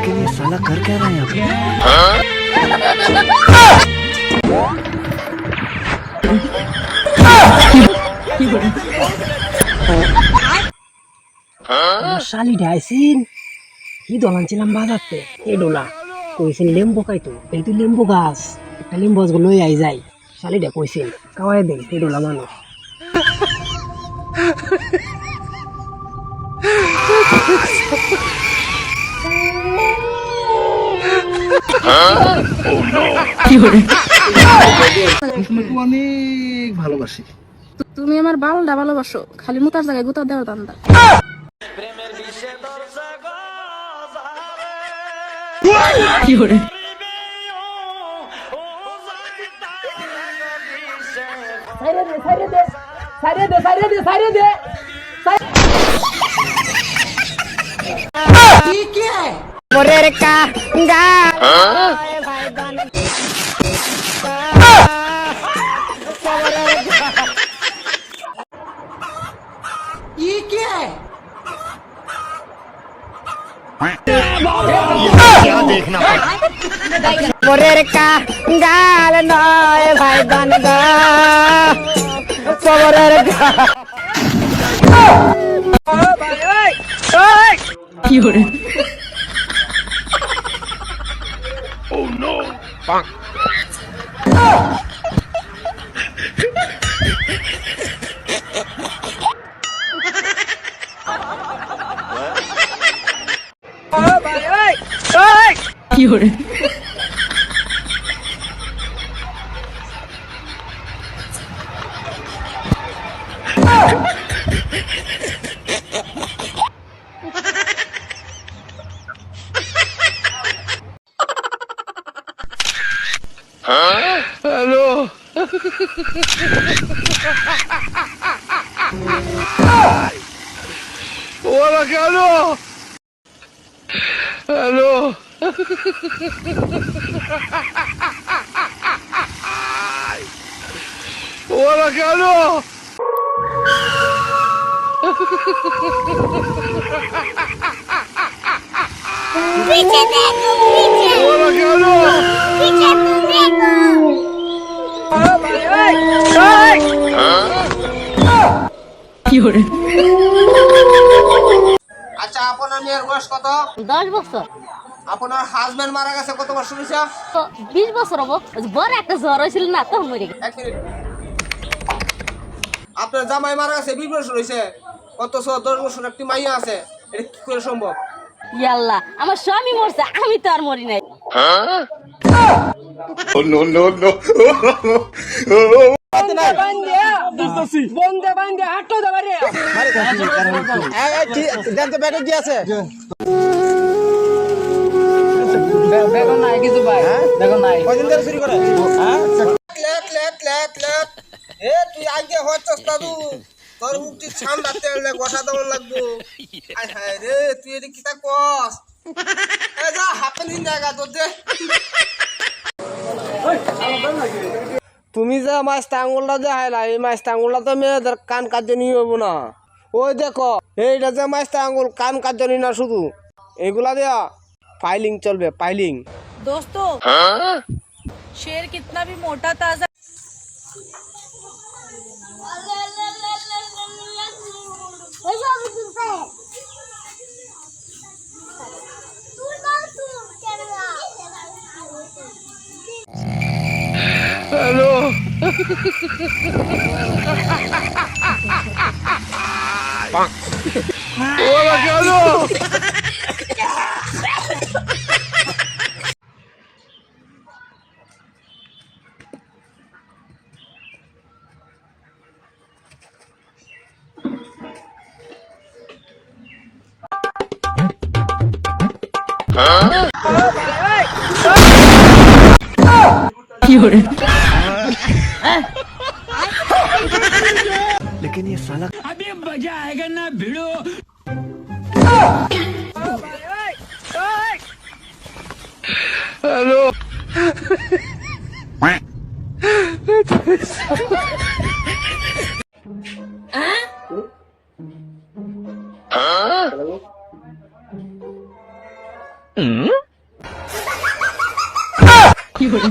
लेकिन ये साला कर क्या रहा है यहाँ पे? শালি ডাইসিন কি দলানছিলাম বাজারতে এই ডোলা কইছেন লেম্বু খাইতো এই তুই লেম্বু গাছ একটা লেম্বু গাছ লই আই যাই শালিটা কইছেন কাওয়াই দে এই ডোলা মানুষ অনেক ভালোবাসি। তুমি আমার বালটা ভালোবাসো, খালি মুতার জায়গায় গুতা দেওয়ার দান্দা। क्या देखना মোরের কা গাল নয় ভাই গান গা কবরের কি হরে Oh no! কি হরে हेलो होla हेलो हेलो होla हेलो पीछे देखो, पीछे होla हेलो पीछे तुम देखो। কি হরে আচ্ছা আপনার মেয়ের বয়স কত? 10 বছর আপনার হাজবেন্ড মারা গেছে কত বছর হয়েছে? তো 20 বছর হবো। ওই যে বড় একটা জ্বর হয়েছিল না, তখন মরে গেছে। এক মিনিট। আপনার জামাই মারা গেছে 20 বছর হয়েছে, অথচ 10 বছর একটি মাইয়া আছে, এটা কি করে সম্ভব? ইয়াল্লা, আমার স্বামী মরছে, আমি তো আর মরি নাই। Oh no no no! Late late late late. এ তুই আগে হচ্ছস দাদু, তোর মুখটি ছান্দাতে হলে গোসা দেওয়ার লাগবো। আয় হায় রে, তুই এটি কিতা কস? এ যা হাফেন দিন জায়গা তোর দে। তুমি যে মাছটা আঙুলটা যে হাইলা, এই মাছটা আঙুলটা তো মেয়েদের কান কার্যনি হইব না। ওই দেখো এইটা যে মাছটা আঙুল কান কার্যনি না, শুধু এগুলা দেয়া ফাইলিং চলবে, ফাইলিং। दोस्तों शेर कितना भी मोटा ताजा हेलो होla हेलो কি হরে लेकिन ये साला अभी मजा आएगा ना भिड़ो हेलो কি করে